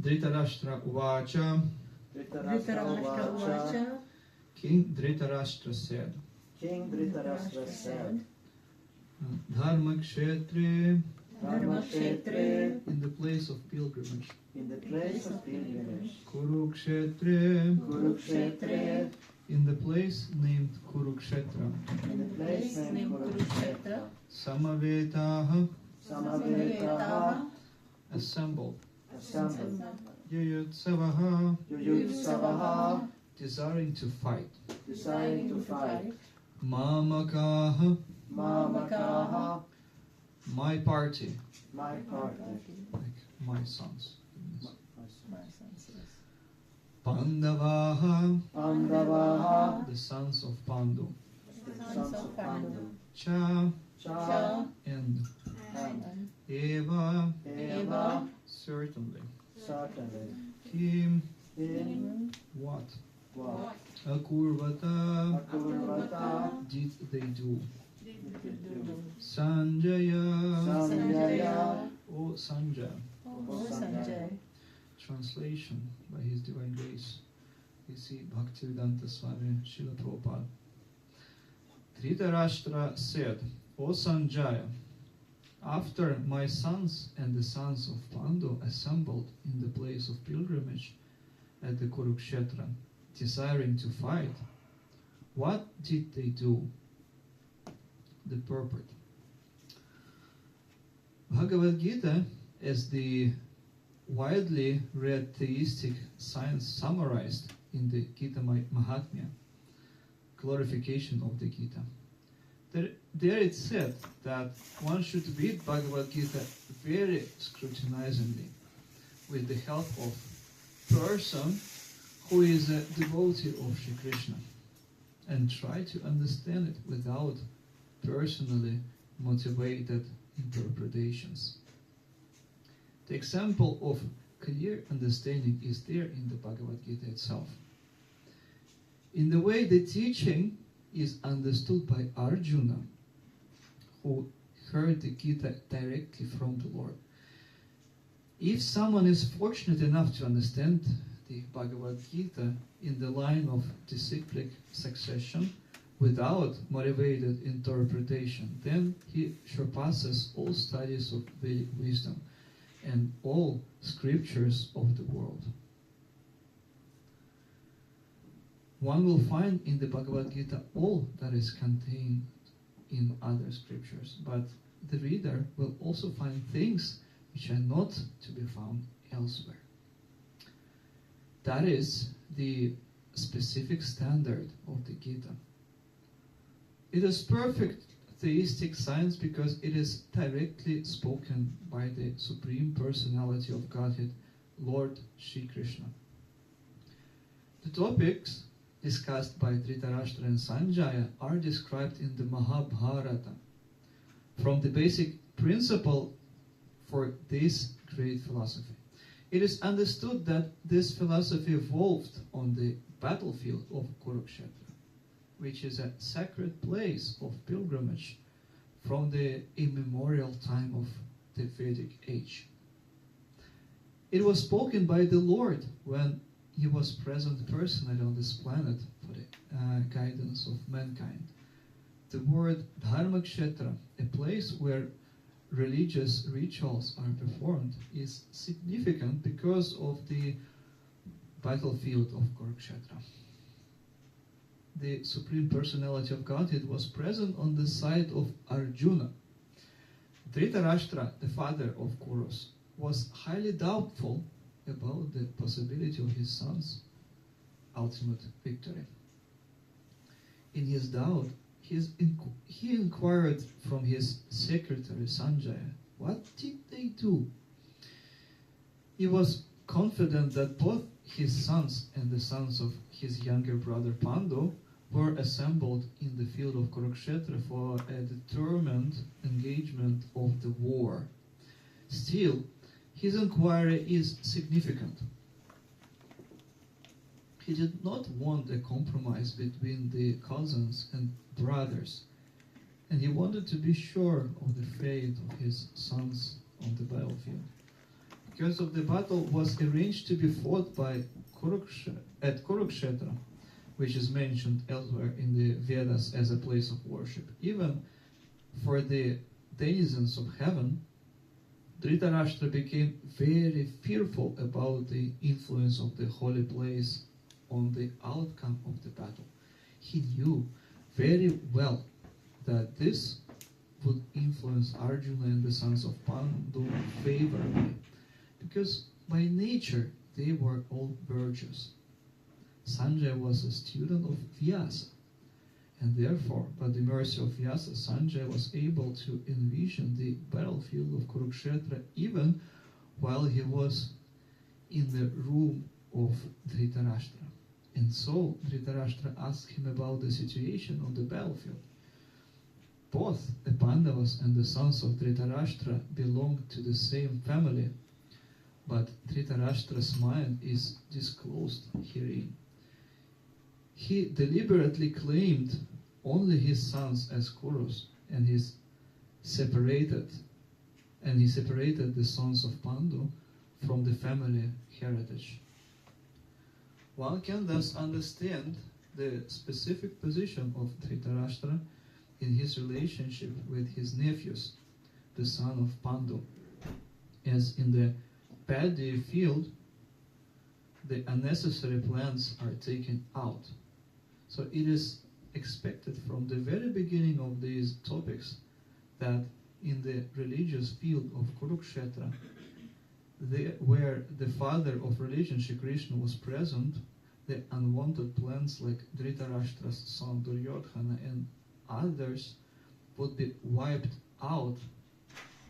Dhritarashtra Uvacha. King Dhritarashtra said. Dharma Kshetre. In the place of pilgrimage. Kurukshetre. In the place named Kurukshetra. Samavetaha. Assembled. Yuyutsavaha. Desiring to fight. Mamakaha. My party. Like my sons. Pandavaha. The sons of Pandu. Cha. And Eva. Certainly. Kim. What? Akurvata. Did they do? Sanjaya. O Sanjay. Translation by His Divine Grace. We see Bhaktivedanta Swami Srila Prabhupada. Dhritarashtra said, O Sanjaya, after my sons and the sons of Pandu assembled in the place of pilgrimage at the Kurukshetra, desiring to fight, what did they do? The purport. Bhagavad Gita, as the widely read theistic science summarized in the Gita Mahatmya, glorification of the Gita. There it said that one should read Bhagavad Gita very scrutinizingly with the help of person who is a devotee of Shri Krishna and try to understand it without personally motivated interpretations. The example of clear understanding is there in the Bhagavad Gita itself. In the way the teaching is understood by Arjuna, who heard the Gita directly from the Lord. If someone is fortunate enough to understand the Bhagavad Gita in the line of disciplic succession without motivated interpretation, then he surpasses all studies of Vedic wisdom and all scriptures of the world. One will find in the Bhagavad Gita all that is contained in other scriptures, but the reader will also find things which are not to be found elsewhere. That is the specific standard of the Gita. It is perfect theistic science because it is directly spoken by the Supreme Personality of Godhead, Lord Shri Krishna. The topics discussed by Dhritarashtra and Sanjaya are described in the Mahabharata. From the basic principle for this great philosophy, it is understood that this philosophy evolved on the battlefield of Kurukshetra, which is a sacred place of pilgrimage from the immemorial time of the Vedic age. It was spoken by the Lord when He was present personally on this planet for the guidance of mankind. The word Dharmakshetra, a place where religious rituals are performed, is significant because of the battlefield of Kurukshetra. The Supreme Personality of Godhead was present on the side of Arjuna. Dhritarashtra, the father of Kurus, was highly doubtful about the possibility of his son's ultimate victory. In his doubt, he inquired from his secretary Sanjaya, what did they do? He was confident that both his sons and the sons of his younger brother Pandu were assembled in the field of Kurukshetra for a determined engagement of the war. Still, his inquiry is significant. He did not want a compromise between the cousins and brothers, and he wanted to be sure of the fate of his sons on the battlefield. because of the battle was arranged to be fought by at Kurukshetra, which is mentioned elsewhere in the Vedas as a place of worship. Even for the denizens of heaven, Dhritarashtra became very fearful about the influence of the holy place on the outcome of the battle. He knew very well that this would influence Arjuna and the sons of Pandu favorably, because by nature they were all virtuous. Sanjay was a student of Vyasa, and therefore, by the mercy of Vyasa, Sanjay was able to envision the battlefield of Kurukshetra even while he was in the room of Dhritarashtra. And so Dhritarashtra asked him about the situation on the battlefield. Both the Pandavas and the sons of Dhritarashtra belonged to the same family, but Dhritarashtra's mind is disclosed herein. He deliberately claimed only his sons as Kurus, and he separated the sons of Pandu from the family heritage. One can thus understand the specific position of Dhritarashtra in his relationship with his nephews, the son of Pandu, as in the paddy field, the unnecessary plants are taken out. So it is expected from the very beginning of these topics that in the religious field of Kurukshetra, where the father of religion, Shri Krishna, was present, the unwanted plants like Dhritarashtra's son Duryodhana and others would be wiped out,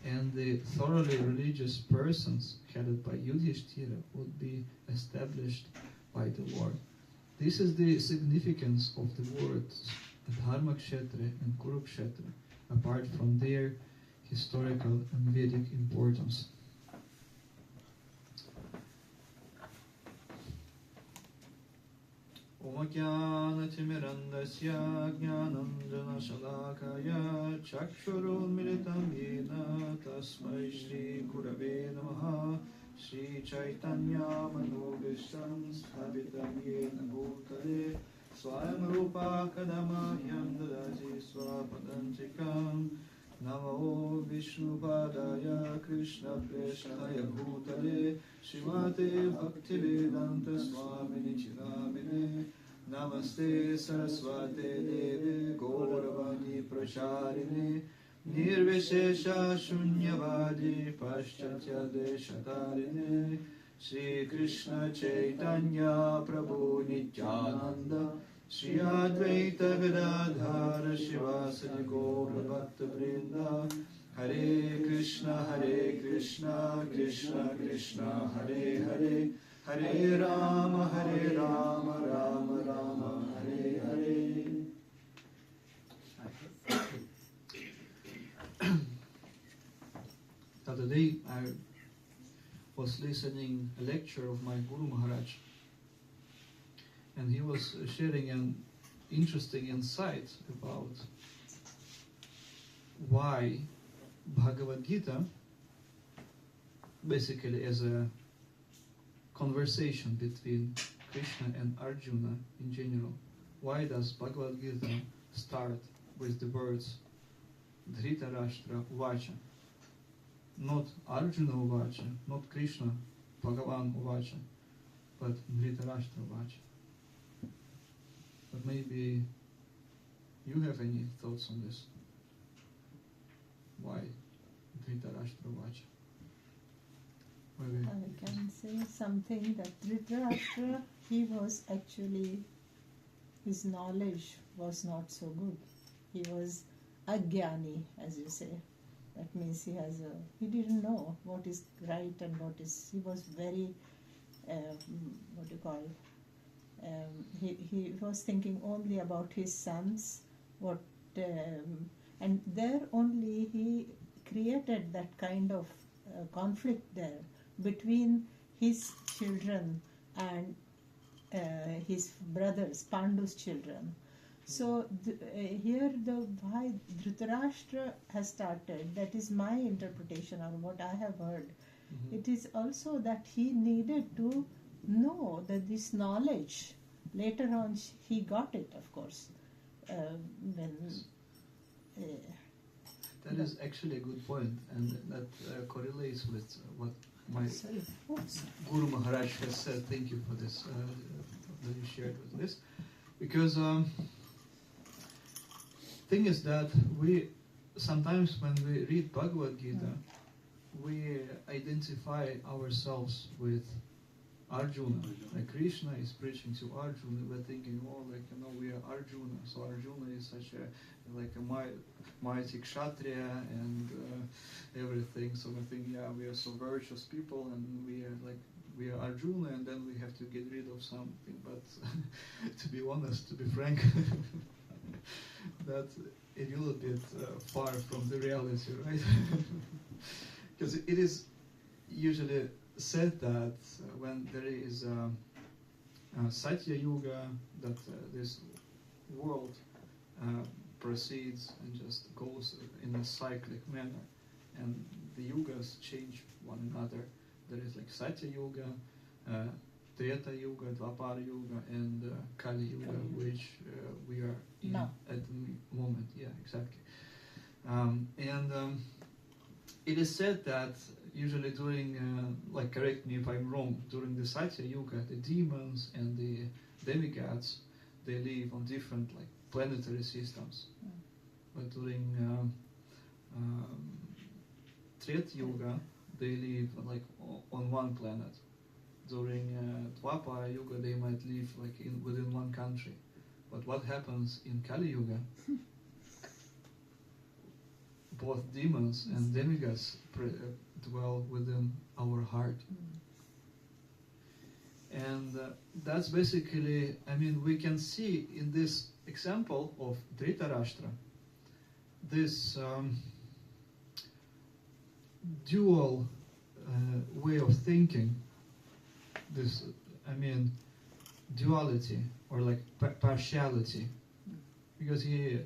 and the thoroughly religious persons headed by Yudhishthira would be established by the Lord. This is the significance of the words Dharmakshetra and Kurukshetra, apart from their historical and Vedic importance. Om Jnana-timirandasya Jnananjana-shalakaya Chakshurunmilitam Yena Tasmai Shri Gurave Namaha Shri Chaitanya Manobishtam Sthapitam Yena Bhutale Swayam Rupa Kadamayam Dadati Swapadantikam Namo Vishnupadaya Krishna Preshnaya Bhutale Srimate Bhaktivedanta Swamini Chiramine Namaste Saraswate Deve Gauravani Pracharine Nirvishesha Shunyavadi Paschatya Deshatarine Shri Krishna Chaitanya Prabhu Nityananda Shri Advaita Gadadhara Shivasadi Gaura Bhakta Vrinda Hare Krishna Krishna Krishna Hare Hare Hare Rama Rama Rama Hare Hare. The other day I was listening a lecture of my Guru Maharaj, and he was sharing an interesting insight about why Bhagavad Gita, basically as a conversation between Krishna and Arjuna in general, why does Bhagavad Gita start with the words Dhritarashtra Uvacha? Not Arjuna Uvacha, not Krishna, Bhagavan Uvacha, but Dhritarashtra Uvacha. But maybe you have any thoughts on this? Why Dhritarashtra Uvacha? I can say something that Dhritarashtra, he was actually, his knowledge was not so good. He was agyani, as you say. That means he didn't know what is right and what is, he was very, he was thinking only about his sons, and there only he created that kind of conflict there between his children and his brothers, Pandu's children. So here why Dhritarashtra has started, that is my interpretation or what I have heard, It is also that he needed to know that this knowledge, later on he got it, of course, when That is actually a good point, and that correlates with what my sorry. Oops. Guru Maharaj has said. Thank you for this, that you shared with this. Because thing is that we sometimes when we read Bhagavad Gita, we identify ourselves with Arjuna. Like Krishna is preaching to Arjuna, we're thinking, oh, like, you know, we are Arjuna. So Arjuna is such a mighty kshatriya and everything. So we think, yeah, we are so virtuous people, and we are Arjuna, and then we have to get rid of something. But to be honest, to be frank, that's a little bit far from the reality, right? Because it is usually said that when there is Satya Yuga, that this world proceeds and just goes in a cyclic manner, and the yugas change one another. There is like Satya Yuga, Treta Yuga, Dvapara Yuga, and Kali Yuga, which we are in at the moment. Yeah, exactly. It is said that usually during, correct me if I'm wrong, during the Satya Yuga, the demons and the demigods, they live on different planetary systems. But during Treta Yuga, they live on one planet. During Dwapara Yuga, they might live within one country. But what happens in Kali Yuga? Both demons and demigods dwell within our heart. And that's basically, we can see in this example of Dhritarashtra, this dual way of thinking, this, duality or partiality, because he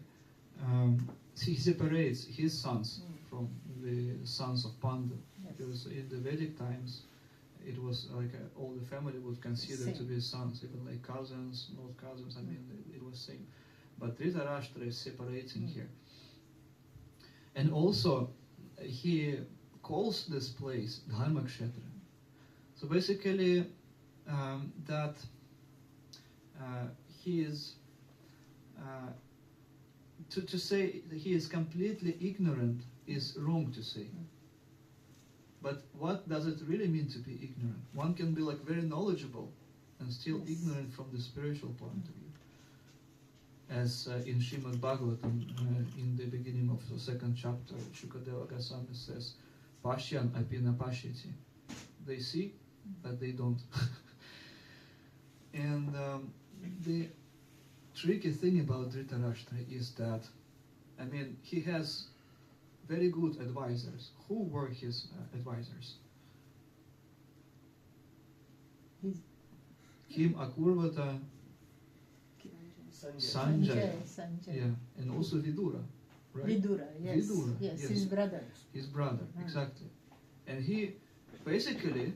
separates his sons from the sons of Pandu. Yes. Because in the Vedic times, it was all the family was considered to be sons, even cousins, not cousins. It was same. But Dhritarashtra is separating here, and also he calls this place Dharmakshetra. So basically, that he is. To say that he is completely ignorant is wrong to say. But what does it really mean to be ignorant? One can be very knowledgeable and still ignorant from the spiritual point of view. As in Srimad Bhagavatam, in the beginning of the second chapter, Shukadeva Goswami says, Pashyan api na pashyati. They see, but they don't. And the tricky thing about Dhritarashtra is that, he has very good advisors. Who were his advisors? Kim Akurvata, Sanjaya. Yeah, and also Vidura, right? Vidura, yes. Vidura, yes, yes. His brother. His brother, exactly. And he basically,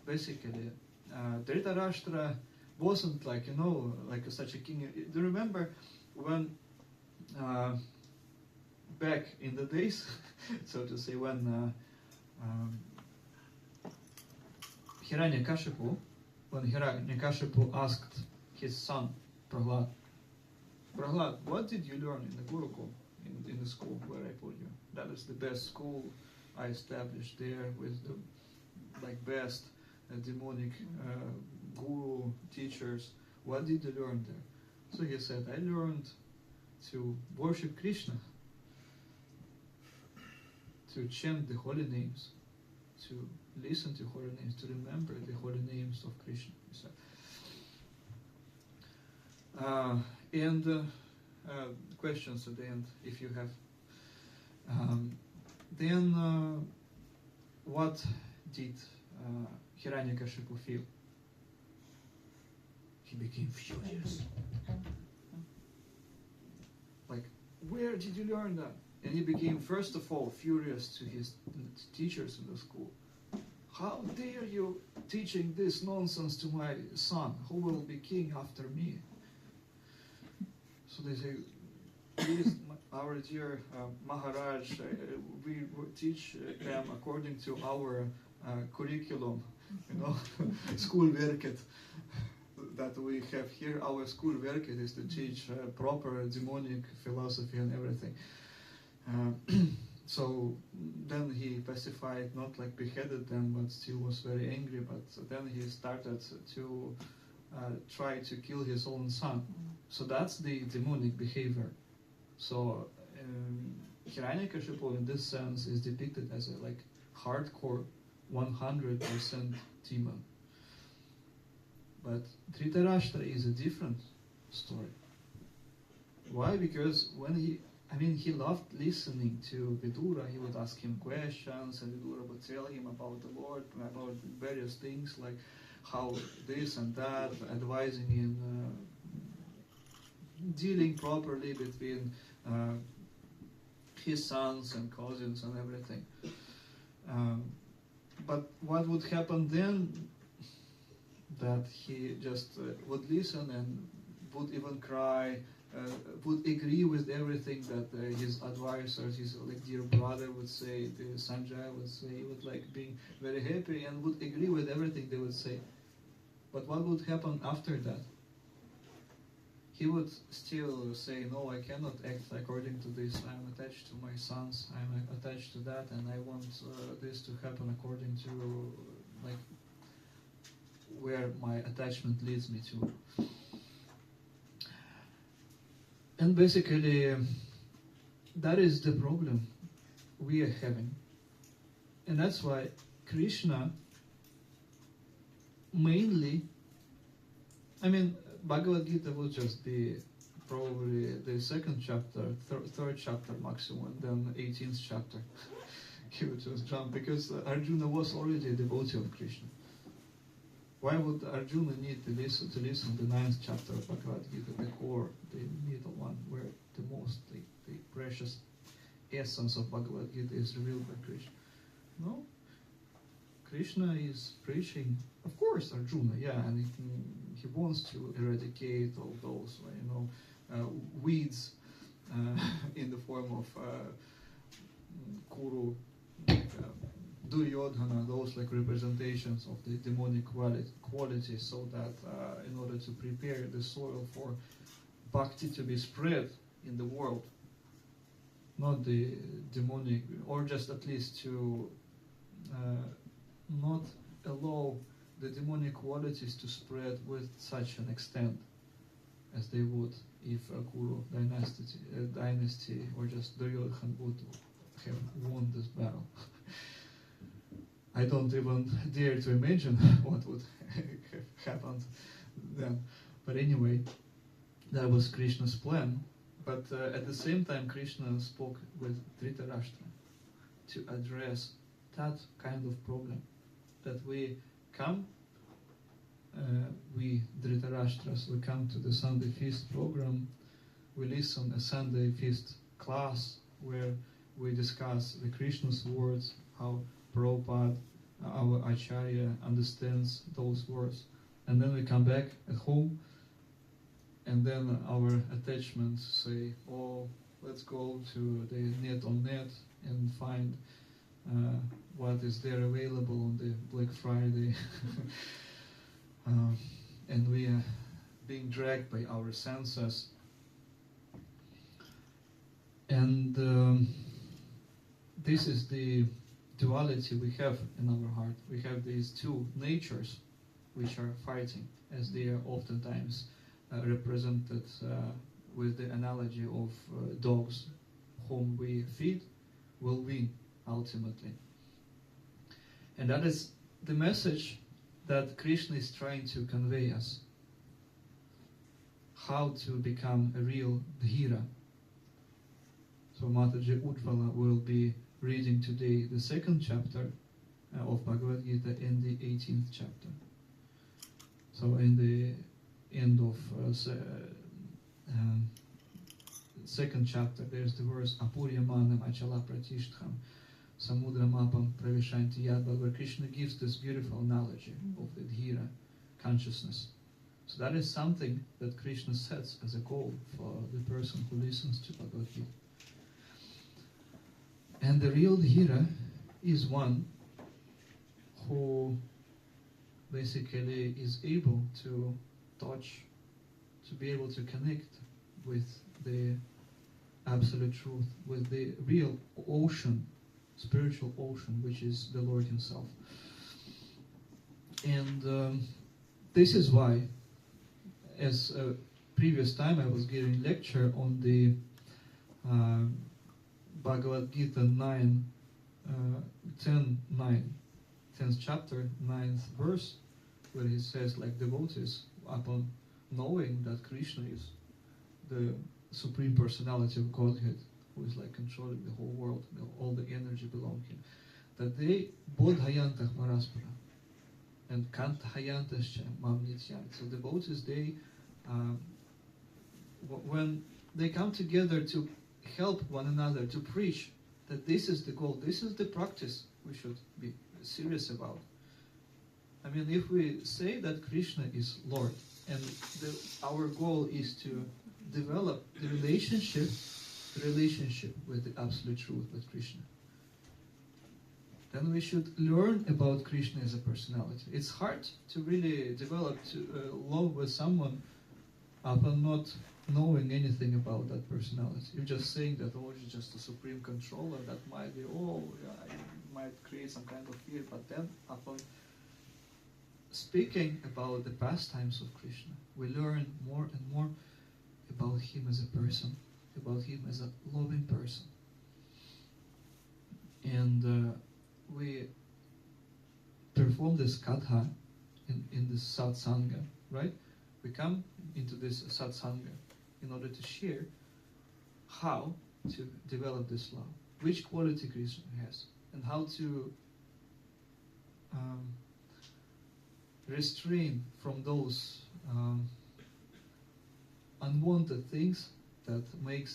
Dhritarashtra wasn't such a king. Do you remember when back in the days, so to say, when Hiranyakashipu asked his son Prahlad, what did you learn in the Gurukul, in the school where I put you? That is the best school I established there with the best demonic guru teachers. What did you learn there? So he said, I learned to worship Krishna, to chant the holy names, to listen to holy names, to remember the holy names of Krishna. He said. Questions at the end, if you have. Then what did Hiranyakashipu feel? He became furious. Where did you learn that? And he became, first of all, furious to his teachers in the school. how dare you teaching this nonsense to my son, who will be king after me? So they say, please, our dear Maharaj, we teach them according to our curriculum, school verket that we have here. Our school verket is to teach proper demonic philosophy and everything. So then he pacified, not like beheaded them, but still was very angry. But then he started to try to kill his own son. So that's the demonic behavior. So Hiranyakashipu in this sense is depicted as a like hardcore 100% demon. But Dhritarashtra is a different story. Why? Because when he loved listening to Vidura. He would ask him questions, and Vidura would tell him about the Lord, about various things like how this and that, advising in dealing properly between his sons and cousins and everything. But what would happen then? That he just would listen and would even cry, would agree with everything that his advisors, his like dear brother would say, the Sanjay would say. He would like being very happy and would agree with everything they would say. But what would happen after that? He would still say, no, I cannot act according to this. I'm attached to my sons. I'm attached to that, and I want this to happen according to like where my attachment leads me to. And basically, that is the problem we are having. And that's why Krishna mainly, Bhagavad Gita would just be probably the second chapter, third chapter maximum, then 18th chapter. He would just jump, because Arjuna was already a devotee of Krishna. Why would Arjuna need to listen to the 9th chapter of Bhagavad Gita, the core, the middle one, where the most, the precious essence of Bhagavad Gita is revealed by Krishna? No. Krishna is preaching, of course, Arjuna, and he wants to eradicate all those, weeds in the form of Kuru, Duryodhana, those like representations of the demonic qualities, so that in order to prepare the soil for bhakti to be spread in the world, not the demonic, or just at least to not allow the demonic qualities to spread with such an extent as they would if a Kuru dynasty or just Duryodhana would have won this battle. I don't even dare to imagine what would have happened then. But anyway, that was Krishna's plan. But at the same time, Krishna spoke with Dhritarashtra to address that kind of problem. That we come, we Dhritarashtras, we come to the Sunday feast program, we listen a Sunday feast class where we discuss the Krishna's words, how Prabhupada, our Acharya, understands those words. And then we come back at home, and then our attachments say, oh, let's go to the net on net and find what is there available on the Black Friday. And we are being dragged by our senses. And this is the duality we have in our heart. We have these two natures which are fighting, as they are oftentimes represented with the analogy of dogs. Whom we feed will win ultimately. And that is the message that Krishna is trying to convey us. How to become a real Dhira. So Mataji Ujvala will be reading today the second chapter of Bhagavad Gita in the 18th chapter. So in the end of second chapter, there's the verse Apuryamanam Achala Pratistham. Samudra Mapam Pravishanti Yadva, where Krishna gives this beautiful analogy of the Dhira consciousness. So that is something that Krishna sets as a goal for the person who listens to Bhagavad Gita. And the real Dhira is one who basically is able to touch, to be able to connect with the absolute truth, with the real ocean, spiritual ocean, which is the Lord Himself. And this is why, as a previous time I was giving lecture on the Bhagavad Gita 10th chapter, 9th verse, where he says, like devotees, upon knowing that Krishna is the Supreme Personality of Godhead, who is like controlling the whole world, all the energy belong Him, that they bodhayantah maraspara and kantahayantascha mam nityam. So devotees, they when they come together to help one another, to preach that this is the goal, this is the practice we should be serious about. I mean, if we say that Krishna is Lord, and our goal is to develop the relationship with the absolute truth, with Krishna, then we should learn about Krishna as a personality. It's hard to really develop love with someone upon not knowing anything about that personality. You're just saying that, oh, he's just a supreme controller, that might be, might create some kind of fear, but then upon speaking about the pastimes of Krishna, we learn more and more about Him as a person, about Him as a loving person. And we perform this katha in this satsanga, right? We come into this satsanga in order to share how to develop this love, which quality Krishna has, and how to restrain from those unwanted things that make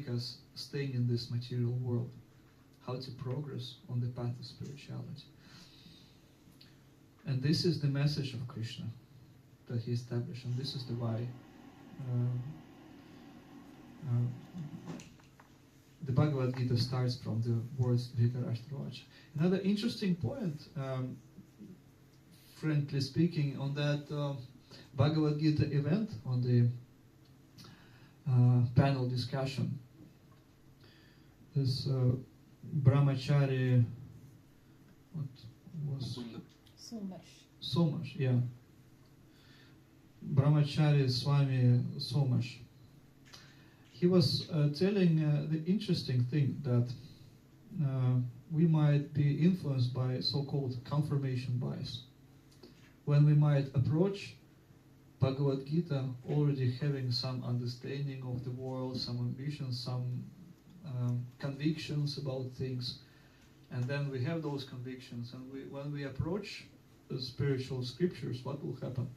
us staying in this material world, how to progress on the path of spirituality. And this is the message of Krishna that He established, and this is the why the Bhagavad Gita starts from the words Dhritarashtra. Another interesting point, frankly speaking, on that Bhagavad Gita event, on the panel discussion, this brahmachari, what was Somash, yeah. Brahmachari Swami Somash. He was telling the interesting thing that we might be influenced by so-called confirmation bias. When we might approach Bhagavad Gita already having some understanding of the world, some ambitions, some convictions about things, and then we have those convictions, and when we approach the spiritual scriptures, what will happen?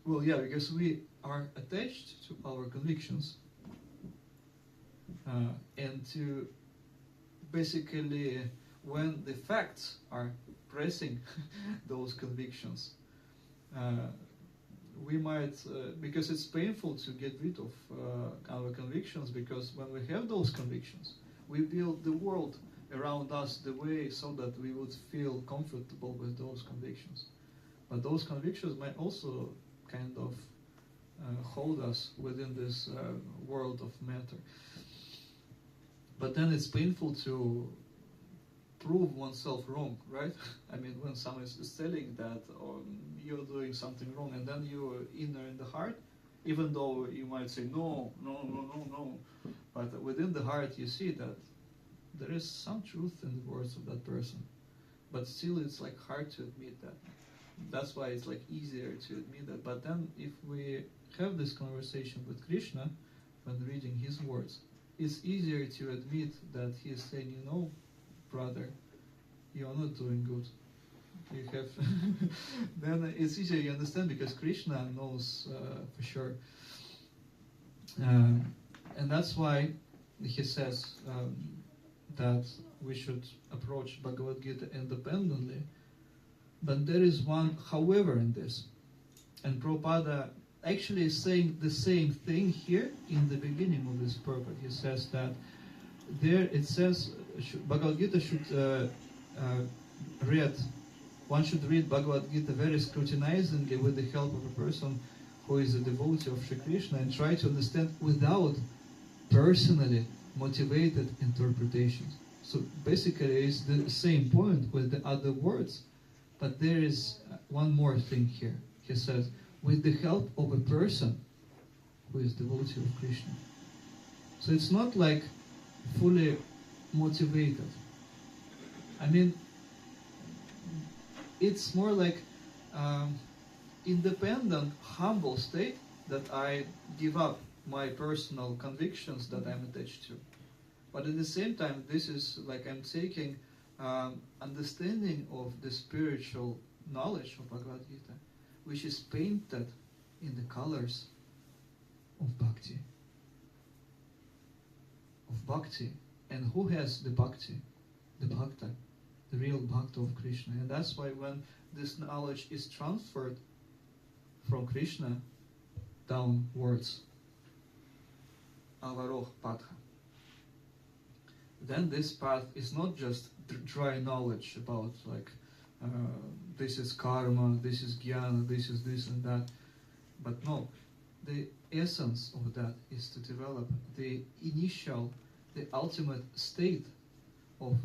Well, yeah, because we are attached to our convictions, and to basically, when the facts are pressing those convictions, we might, because it's painful to get rid of our convictions, because when we have those convictions, we build the world around us the way so that we would feel comfortable with those convictions. But those convictions might also kind of hold us within this world of matter. But then it's painful to prove oneself wrong, right? I mean, when someone is telling that you're doing something wrong, and then you're in the heart, even though you might say no, but within the heart you see that there is some truth in the words of that person, but still it's like hard to admit that. That's why it's like easier to admit that. But then if we have this conversation with Krishna when reading His words, it's easier to admit that He is saying, you know, brother, you are not doing good. You have then it's easier, you understand, because Krishna knows for sure. And that's why He says that we should approach Bhagavad Gita independently. But there is one however in this. And Prabhupada actually is saying the same thing here in the beginning of this purport. He says that there it says Bhagavad Gita should one should read Bhagavad Gita very scrutinizingly with the help of a person who is a devotee of Sri Krishna and try to understand without personally motivated interpretations. So basically it's the same point with the other words, but there is one more thing here. He says, with the help of a person who is devotee of Krishna. So it's not like fully motivated. I mean, it's more like independent, humble state that I give up my personal convictions that I'm attached to. But at the same time, this is like I'm taking understanding of the spiritual knowledge of Bhagavad Gita, which is painted in the colors of bhakti. Of bhakti. And who has the bhakti? The bhakta, the real bhakta of Krishna. And that's why when this knowledge is transferred from Krishna downwards, avaroh patha, then this path is not just dry knowledge about like this is karma, this is jnana, this is this and that. But no, the essence of that is to develop the initial, the ultimate state of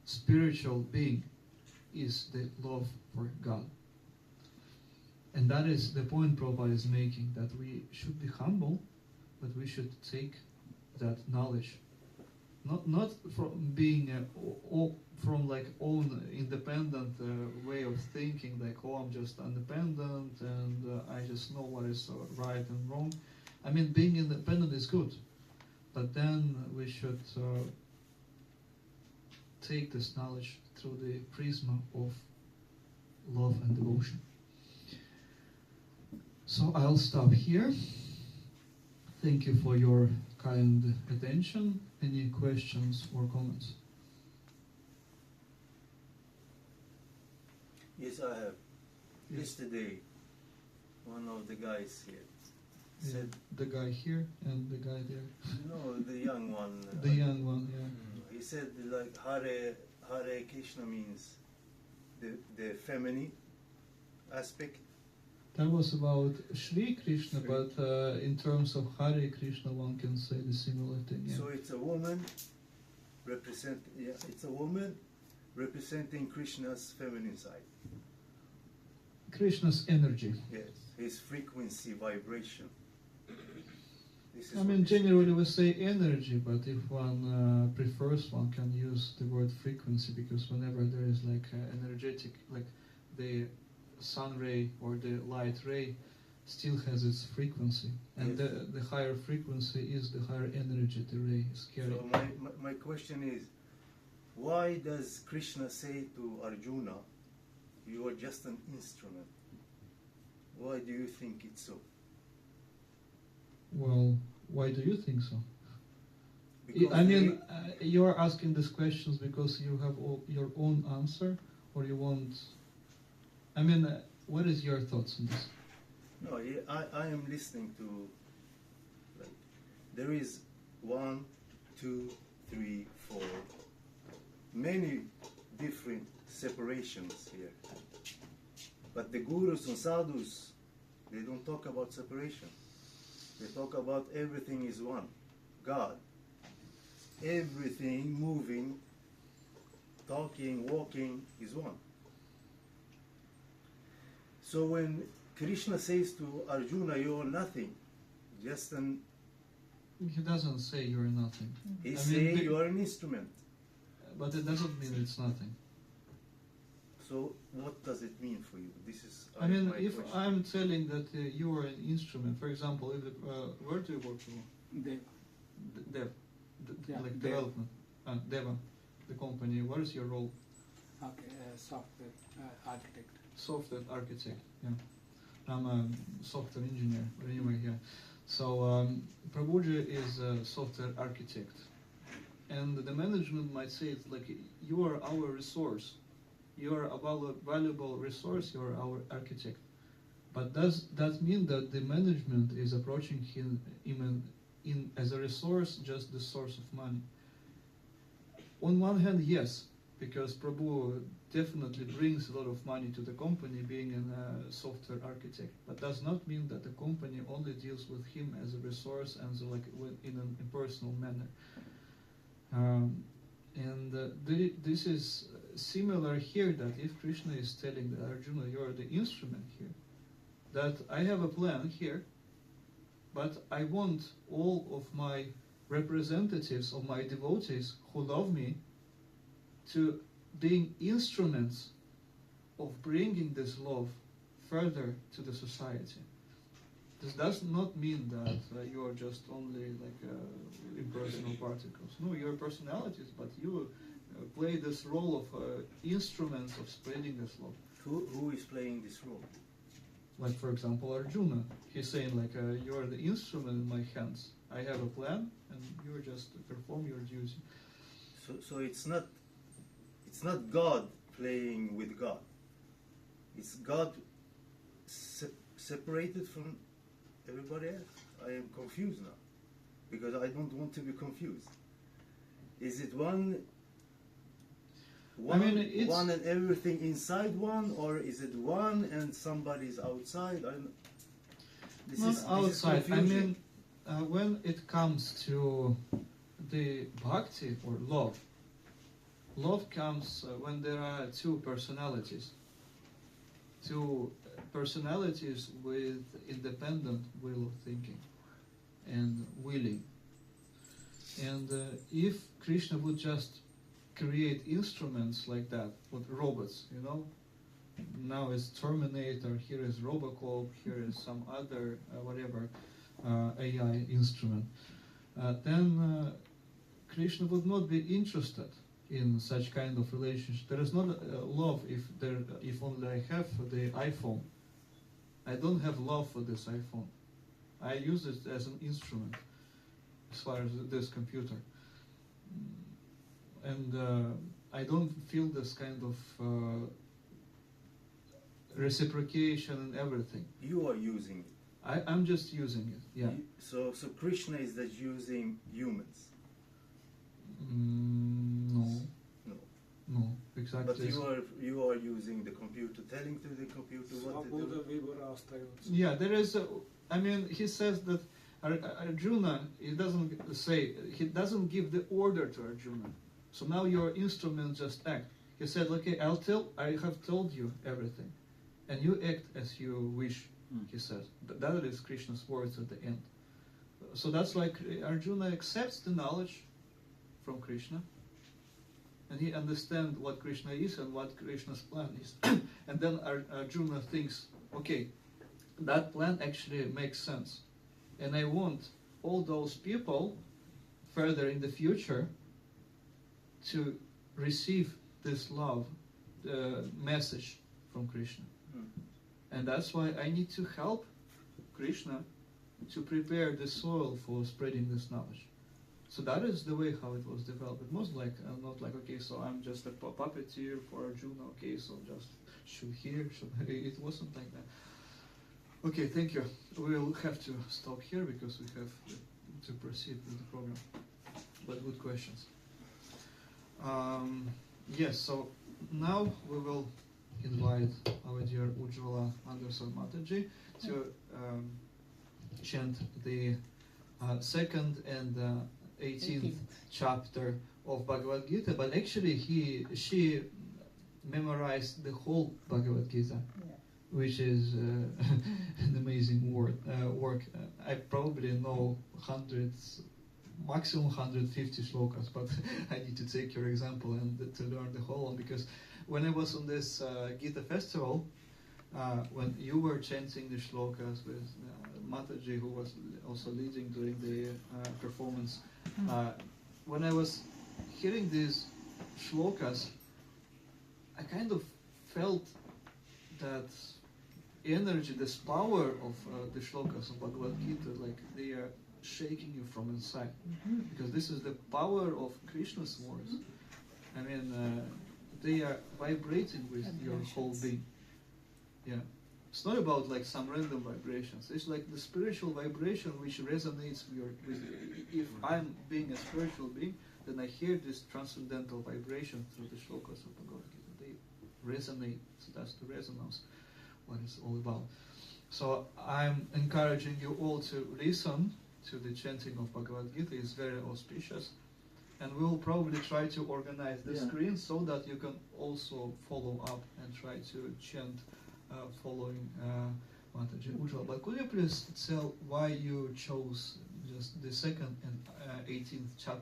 spiritual being is the love for God. And that is the point Prabhupada is making, that we should be humble, but we should take that knowledge. Not from being from like own independent way of thinking, like, oh, I'm just independent and I just know what is right and wrong. I mean, being independent is good, but then we should take this knowledge through the prism of love and devotion. So I'll stop here. Thank you for your kind attention. Any questions or comments? Yes, I have. Yesterday, one of the guys here said... The guy here and the guy there? No, the young one. The young one, yeah. He said like Hare Krishna means the feminine aspect. That was about Sri Krishna, but in terms of Hare Krishna, one can say the similar thing. Yeah. So it's a woman representing Krishna's feminine side. Krishna's energy. Yes, his frequency, vibration. I mean, generally we say energy, but if one prefers, one can use the word frequency, because whenever there is like energetic, like the sun ray or the light ray still has its frequency, and yes. the higher frequency is the higher energy the ray is carrying. So my question is, why does Krishna say to Arjuna, you are just an instrument? Why do you think it's so? Well, why do you think so? Because I mean, you are asking these questions because you have your own answer, or you want... I mean, what is your thoughts on this? No, I am listening to, like, there is 1, 2, 3, 4, many different separations here. But the gurus and sadhus, they don't talk about separation. They talk about everything is one, God. Everything moving, talking, walking is one. So when Krishna says to Arjuna, you are nothing, just an... He doesn't say you're nothing. He says you are an instrument. But it doesn't mean it's nothing. So what does it mean for you? This is I mean, my if question. I'm telling that you are an instrument, for example, if where do you work for? Dev. Like Dev. development. Deva, the company. What is your role? Okay, software architect. Software architect. Yeah. I'm a software engineer. Anyway, yeah. So Prabhuji is a software architect. And the management might say it's like, you are our resource, you are a valuable resource, you are our architect. But does that mean that the management is approaching him in as a resource, just the source of money? On one hand, yes, because Prabhu definitely brings a lot of money to the company being a software architect, but does not mean that the company only deals with him as a resource and so like in an impersonal manner. This is similar here, that if Krishna is telling Arjuna, you are the instrument here, that I have a plan here, but I want all of my representatives of my devotees who love me to being instruments of bringing this love further to the society. This does not mean that you are just only like impersonal particles. No, you are personalities, but you play this role of instruments of spreading this love. Who is playing this role? Like for example, Arjuna, he's saying like, you are the instrument in my hands. I have a plan, and you are just to perform your duty. So it's not God playing with God. It's God separated from everybody else. I am confused now, because I don't want to be confused. Is it one and everything inside one, or is it one and somebody's outside? Not outside. I mean, when it comes to the bhakti or love comes when there are two personalities with independent will of thinking and willing. And if Krishna would just create instruments like that, with robots, now is Terminator, here is Robocop, here is some other AI instrument, then Krishna would not be interested in such kind of relationship. There is not love if only I have the iPhone. I don't have love for this iPhone. I use it as an instrument as far as this computer. And I don't feel this kind of reciprocation and everything. You are using it. I'm just using it, yeah. So Krishna is just using humans. No, exactly. But you are using the computer, telling to the computer what to do. Yeah, there is. He says that Arjuna. He doesn't give the order to Arjuna. So now your instruments just act. He said, okay, I have told you everything, and you act as you wish. He says that is Krishna's words at the end. So that's why Arjuna accepts the knowledge from Krishna, and he understands what Krishna is and what Krishna's plan is. And then Arjuna thinks, okay, that plan actually makes sense, and I want all those people further in the future to receive this love message from Krishna. And that's why I need to help Krishna to prepare the soil for spreading this knowledge. So that is the way how it was developed. It was like, not like, okay, so I'm just a puppeteer for Arjuna, okay, so just shoot here, it wasn't like that. Okay, thank you. We'll have to stop here because we have to proceed with the program. But good questions. Yes, so now we will invite our dear Ujjwala Anderson Mataji to chant the second and 18th chapter of Bhagavad Gita, but actually she memorized the whole Bhagavad Gita, which is an amazing work. I probably know maximum 150 shlokas, but I need to take your example and to learn the whole one, because when I was on this Gita festival, when you were chanting the shlokas with Mataji, who was also leading during the performance, when I was hearing these shlokas, I kind of felt that energy, this power of the shlokas of Bhagavad Gita, like they are shaking you from inside, Mhm. because this is the power of Krishna's words. I mean, they are vibrating with your whole Vibrations. being. Yeah. It's not about like some random vibrations. It's like the spiritual vibration which resonates with. If I'm being a spiritual being, then I hear this transcendental vibration through the shlokas of Bhagavad Gita. They resonate. So that's the resonance, what it's all about. So I'm encouraging you all to listen to the chanting of Bhagavad Gita. It's very auspicious. And we will probably try to organize the screen so that you can also follow up and try to chant following Mataji Ujjwal. But could you please tell why you chose just the second and 18th chapter?